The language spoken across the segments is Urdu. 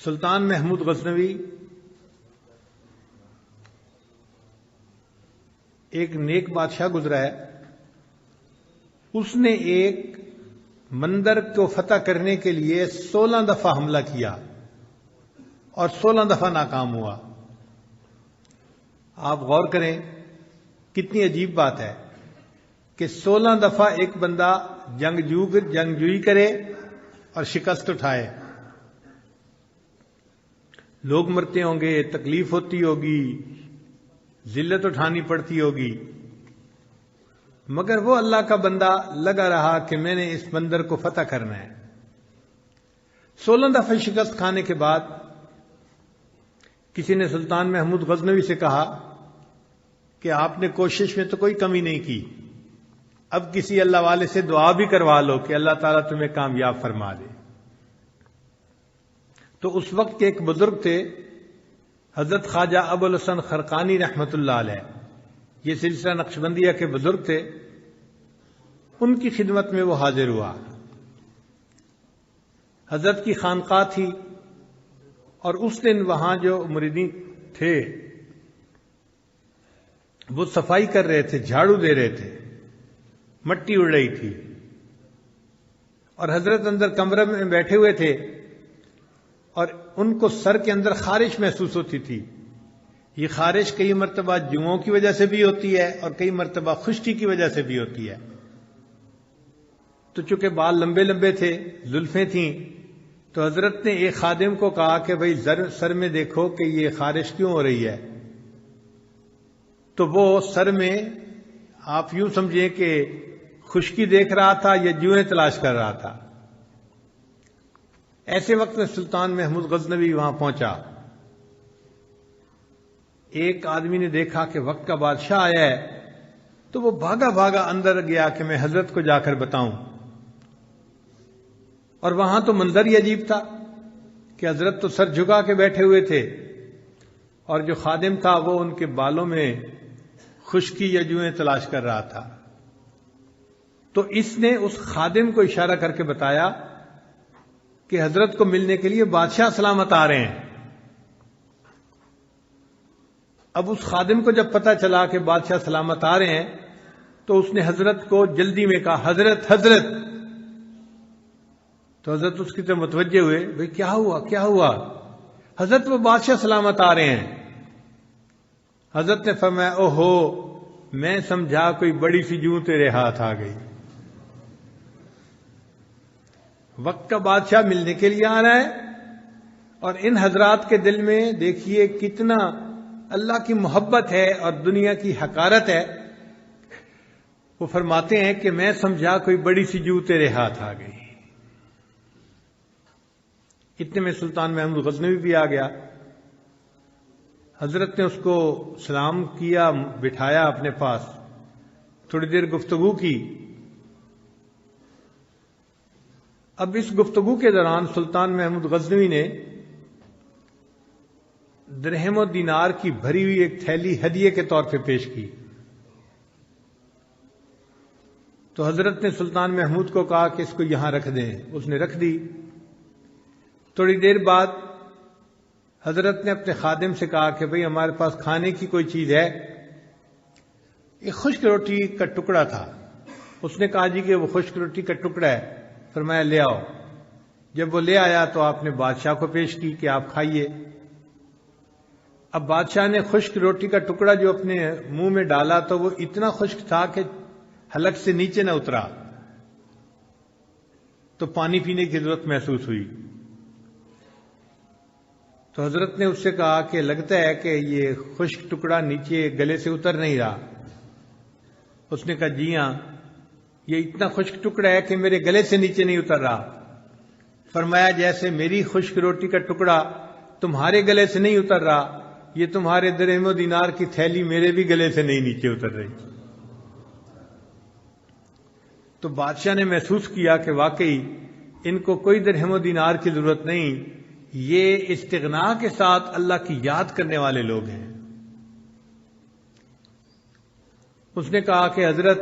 سلطان محمود غزنوی ایک نیک بادشاہ گزرا ہے. اس نے ایک مندر کو فتح کرنے کے لیے 16 دفعہ حملہ کیا اور 16 دفعہ ناکام ہوا. آپ غور کریں کتنی عجیب بات ہے کہ 16 دفعہ ایک بندہ جنگجوئی کرے اور شکست اٹھائے. لوگ مرتے ہوں گے، تکلیف ہوتی ہوگی، ذلت اٹھانی پڑتی ہوگی، مگر وہ اللہ کا بندہ لگا رہا کہ میں نے اس بندر کو فتح کرنا ہے. 16 دفعہ شکست کھانے کے بعد کسی نے سلطان محمود غزنوی سے کہا کہ آپ نے کوشش میں تو کوئی کمی نہیں کی، اب کسی اللہ والے سے دعا بھی کروا لو کہ اللہ تعالیٰ تمہیں کامیاب فرما دے. تو اس وقت کے ایک بزرگ تھے حضرت خواجہ ابوالحسن خرقانی رحمۃ اللہ علیہ، یہ سلسلہ نقشبندیہ کے بزرگ تھے. ان کی خدمت میں وہ حاضر ہوا. حضرت کی خانقاہ تھی اور اس دن وہاں جو مریدین تھے وہ صفائی کر رہے تھے، جھاڑو دے رہے تھے، مٹی اڑ رہی تھی اور حضرت اندر کمرے میں بیٹھے ہوئے تھے اور ان کو سر کے اندر خارش محسوس ہوتی تھی. یہ خارش کئی مرتبہ جوؤں کی وجہ سے بھی ہوتی ہے اور کئی مرتبہ خشکی کی وجہ سے بھی ہوتی ہے. تو چونکہ بال لمبے لمبے تھے، زلفیں تھیں، تو حضرت نے ایک خادم کو کہا کہ بھئی سر میں دیکھو کہ یہ خارش کیوں ہو رہی ہے. تو وہ سر میں آپ یوں سمجھیں کہ خشکی دیکھ رہا تھا یا جوئیں تلاش کر رہا تھا. ایسے وقت میں سلطان محمود غزنوی وہاں پہنچا. ایک آدمی نے دیکھا کہ وقت کا بادشاہ آیا ہے تو وہ بھاگا بھاگا اندر گیا کہ میں حضرت کو جا کر بتاؤں. اور وہاں تو منظر ہی عجیب تھا کہ حضرت تو سر جھکا کے بیٹھے ہوئے تھے اور جو خادم تھا وہ ان کے بالوں میں خشکی یا جوئیں تلاش کر رہا تھا. تو اس نے اس خادم کو اشارہ کر کے بتایا کہ حضرت کو ملنے کے لیے بادشاہ سلامت آ رہے ہیں. اب اس خادم کو جب پتہ چلا کہ بادشاہ سلامت آ رہے ہیں تو اس نے حضرت کو جلدی میں کہا حضرت حضرت. تو حضرت اس کی طرف متوجہ ہوئے، بھئی کیا ہوا کیا ہوا؟ حضرت وہ بادشاہ سلامت آ رہے ہیں. حضرت نے فرمایا اوہو، میں سمجھا کوئی بڑی سی جوں تیرے ہاتھ آ گئی. وقت کا بادشاہ ملنے کے لیے آ رہا ہے اور ان حضرات کے دل میں دیکھیے کتنا اللہ کی محبت ہے اور دنیا کی حقارت ہے. وہ فرماتے ہیں کہ میں سمجھا کوئی بڑی سی جو تیرے ہاتھ آ گئی. اتنے میں سلطان محمود غزنوی بھی آ گیا. حضرت نے اس کو سلام کیا، بٹھایا اپنے پاس، تھوڑی دیر گفتگو کی. اب اس گفتگو کے دوران سلطان محمود غزنوی نے درہم و دینار کی بھری ہوئی ایک تھیلی ہدیے کے طور پہ پیش کی. تو حضرت نے سلطان محمود کو کہا کہ اس کو یہاں رکھ دیں. اس نے رکھ دی. تھوڑی دیر بعد حضرت نے اپنے خادم سے کہا کہ بھئی ہمارے پاس کھانے کی کوئی چیز ہے. ایک خشک روٹی کا ٹکڑا تھا. اس نے کہا جی کہ وہ خشک روٹی کا ٹکڑا ہے. فرمایا لے آؤ. جب وہ لے آیا تو آپ نے بادشاہ کو پیش کی کہ آپ کھائیے. اب بادشاہ نے خشک روٹی کا ٹکڑا جو اپنے منہ میں ڈالا تو وہ اتنا خشک تھا کہ حلق سے نیچے نہ اترا، تو پانی پینے کی ضرورت محسوس ہوئی. تو حضرت نے اس سے کہا کہ لگتا ہے کہ یہ خشک ٹکڑا نیچے گلے سے اتر نہیں رہا. اس نے کہا جی ہاں، یہ اتنا خشک ٹکڑا ہے کہ میرے گلے سے نیچے نہیں اتر رہا. فرمایا جیسے میری خشک روٹی کا ٹکڑا تمہارے گلے سے نہیں اتر رہا، یہ تمہارے درہم و دینار کی تھیلی میرے بھی گلے سے نہیں نیچے اتر رہی. تو بادشاہ نے محسوس کیا کہ واقعی ان کو کوئی درہم و دینار کی ضرورت نہیں، یہ استغنا کے ساتھ اللہ کی یاد کرنے والے لوگ ہیں. اس نے کہا کہ حضرت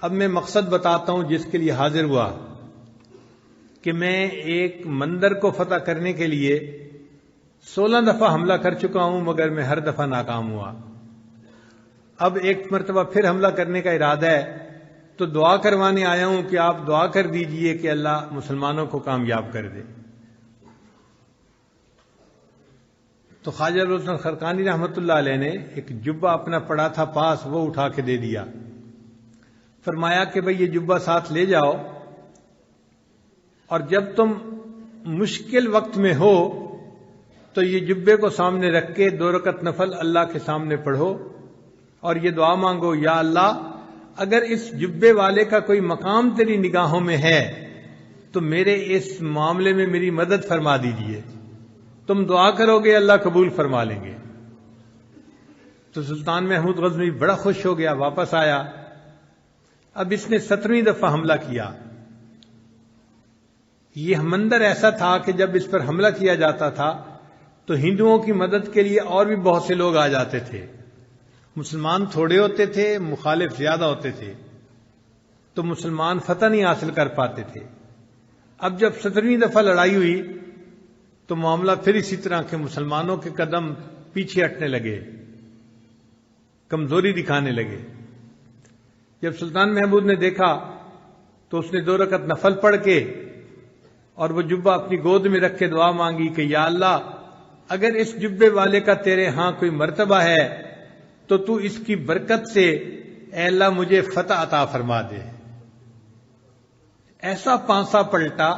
اب میں مقصد بتاتا ہوں جس کے لیے حاضر ہوا، کہ میں ایک مندر کو فتح کرنے کے لیے 16 دفعہ حملہ کر چکا ہوں مگر میں ہر دفعہ ناکام ہوا. اب ایک مرتبہ پھر حملہ کرنے کا ارادہ ہے تو دعا کروانے آیا ہوں کہ آپ دعا کر دیجئے کہ اللہ مسلمانوں کو کامیاب کر دے. تو خواجہ ابوالحسن خرقانی رحمۃ اللہ علیہ نے ایک جبہ اپنا پڑا تھا پاس، وہ اٹھا کے دے دیا. فرمایا کہ بھئی یہ جبہ ساتھ لے جاؤ اور جب تم مشکل وقت میں ہو تو یہ جبے کو سامنے رکھ کے 2 رکعت نفل اللہ کے سامنے پڑھو اور یہ دعا مانگو، یا اللہ اگر اس جبے والے کا کوئی مقام تیری نگاہوں میں ہے تو میرے اس معاملے میں میری مدد فرما دیجئے. تم دعا کرو گے اللہ قبول فرما لیں گے. تو سلطان محمود غزنوی بڑا خوش ہو گیا، واپس آیا. اب اس نے 17ویں دفعہ حملہ کیا. یہ منظر ایسا تھا کہ جب اس پر حملہ کیا جاتا تھا تو ہندوؤں کی مدد کے لیے اور بھی بہت سے لوگ آ جاتے تھے. مسلمان تھوڑے ہوتے تھے، مخالف زیادہ ہوتے تھے، تو مسلمان فتح نہیں حاصل کر پاتے تھے. اب جب 17ویں دفعہ لڑائی ہوئی تو معاملہ پھر اسی طرح کے مسلمانوں کے قدم پیچھے ہٹنے لگے، کمزوری دکھانے لگے. جب سلطان محمود نے دیکھا تو اس نے 2 رکعت نفل پڑھ کے اور وہ جبہ اپنی گود میں رکھ کے دعا مانگی کہ یا اللہ اگر اس جبے والے کا تیرے ہاں کوئی مرتبہ ہے تو تو اس کی برکت سے اے اللہ مجھے فتح عطا فرما دے. ایسا پانسا پلٹا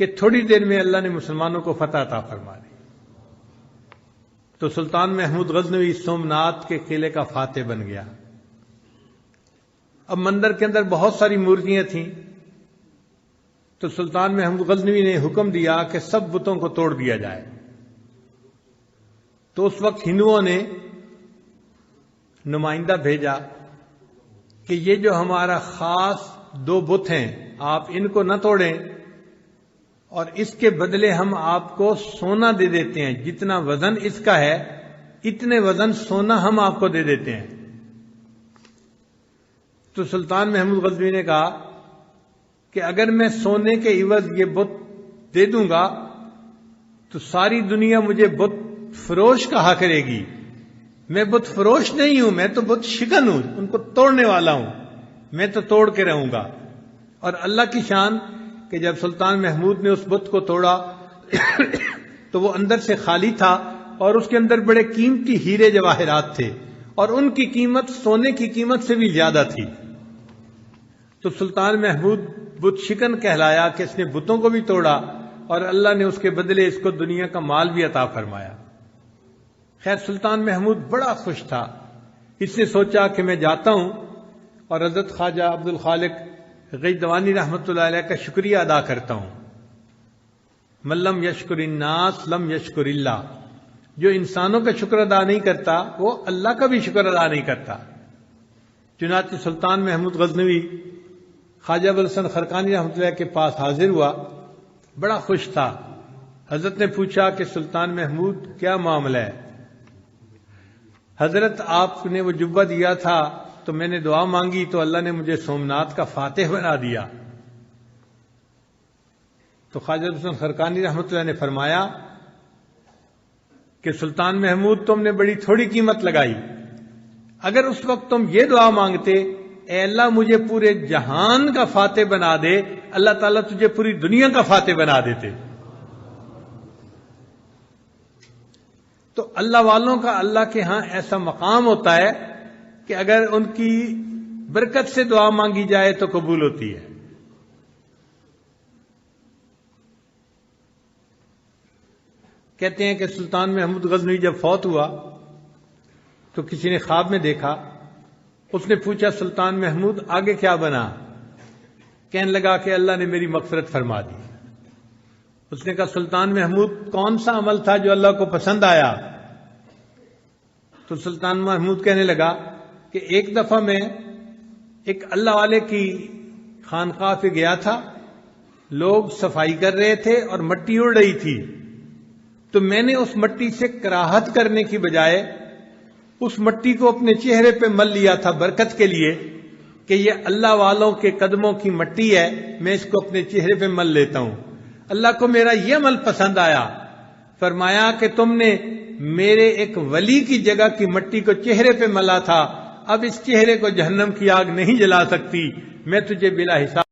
کہ تھوڑی دیر میں اللہ نے مسلمانوں کو فتح عطا فرما دی. تو سلطان محمود غزنوی سومنات کے قلعے کا فاتح بن گیا. اب مندر کے اندر بہت ساری مورتیاں تھیں تو سلطان محمود غزنوی نے حکم دیا کہ سب بتوں کو توڑ دیا جائے. تو اس وقت ہندوؤں نے نمائندہ بھیجا کہ یہ جو ہمارا خاص 2 بت ہیں آپ ان کو نہ توڑیں اور اس کے بدلے ہم آپ کو سونا دے دیتے ہیں، جتنا وزن اس کا ہے اتنے وزن سونا ہم آپ کو دے دیتے ہیں. تو سلطان محمود غزنوی نے کہا کہ اگر میں سونے کے عوض یہ بت دے دوں گا تو ساری دنیا مجھے بت فروش کہا کرے گی. میں بت فروش نہیں ہوں، میں تو بت شکن ہوں، ان کو توڑنے والا ہوں، میں تو توڑ کے رہوں گا. اور اللہ کی شان کہ جب سلطان محمود نے اس بت کو توڑا تو وہ اندر سے خالی تھا اور اس کے اندر بڑے قیمتی ہیرے جواہرات تھے اور ان کی قیمت سونے کی قیمت سے بھی زیادہ تھی. تو سلطان محمود بت شکن کہلایا کہ اس نے بتوں کو بھی توڑا اور اللہ نے اس کے بدلے اس کو دنیا کا مال بھی عطا فرمایا. خیر سلطان محمود بڑا خوش تھا. اس نے سوچا کہ میں جاتا ہوں اور حضرت خواجہ عبد الخالق غیدوانی رحمۃ اللہ علیہ کا شکریہ ادا کرتا ہوں. من لم یشکر الناس لم یشکر اللہ. جو انسانوں کا شکر ادا نہیں کرتا وہ اللہ کا بھی شکر ادا نہیں کرتا. چنانچہ سلطان محمود غزنوی خواجہ ابوالحسن خرقانی رحمۃ اللہ کے پاس حاضر ہوا، بڑا خوش تھا. حضرت نے پوچھا کہ سلطان محمود کیا معاملہ ہے؟ حضرت آپ نے وہ جبہ دیا تھا تو میں نے دعا مانگی تو اللہ نے مجھے سومنات کا فاتح بنا دیا. تو خواجہ ابوالحسن خرقانی رحمۃ اللہ نے فرمایا کہ سلطان محمود تم نے بڑی تھوڑی قیمت لگائی. اگر اس وقت تم یہ دعا مانگتے اے اللہ مجھے پورے جہان کا فاتح بنا دے، اللہ تعالیٰ تجھے پوری دنیا کا فاتح بنا دیتے. تو اللہ والوں کا اللہ کے ہاں ایسا مقام ہوتا ہے کہ اگر ان کی برکت سے دعا مانگی جائے تو قبول ہوتی ہے. کہتے ہیں کہ سلطان محمود غزنوی جب فوت ہوا تو کسی نے خواب میں دیکھا. اس نے پوچھا سلطان محمود آگے کیا بنا؟ کہنے لگا کہ اللہ نے میری مغفرت فرما دی. اس نے کہا سلطان محمود کون سا عمل تھا جو اللہ کو پسند آیا؟ تو سلطان محمود کہنے لگا کہ ایک دفعہ میں ایک اللہ والے کی خانقاہ پہ گیا تھا، لوگ صفائی کر رہے تھے اور مٹی اڑ رہی تھی، تو میں نے اس مٹی سے کراہت کرنے کی بجائے اس مٹی کو اپنے چہرے پہ مل لیا تھا برکت کے لیے کہ یہ اللہ والوں کے قدموں کی مٹی ہے، میں اس کو اپنے چہرے پہ مل لیتا ہوں. اللہ کو میرا یہ عمل پسند آیا. فرمایا کہ تم نے میرے ایک ولی کی جگہ کی مٹی کو چہرے پہ ملا تھا، اب اس چہرے کو جہنم کی آگ نہیں جلا سکتی، میں تجھے بلا حساب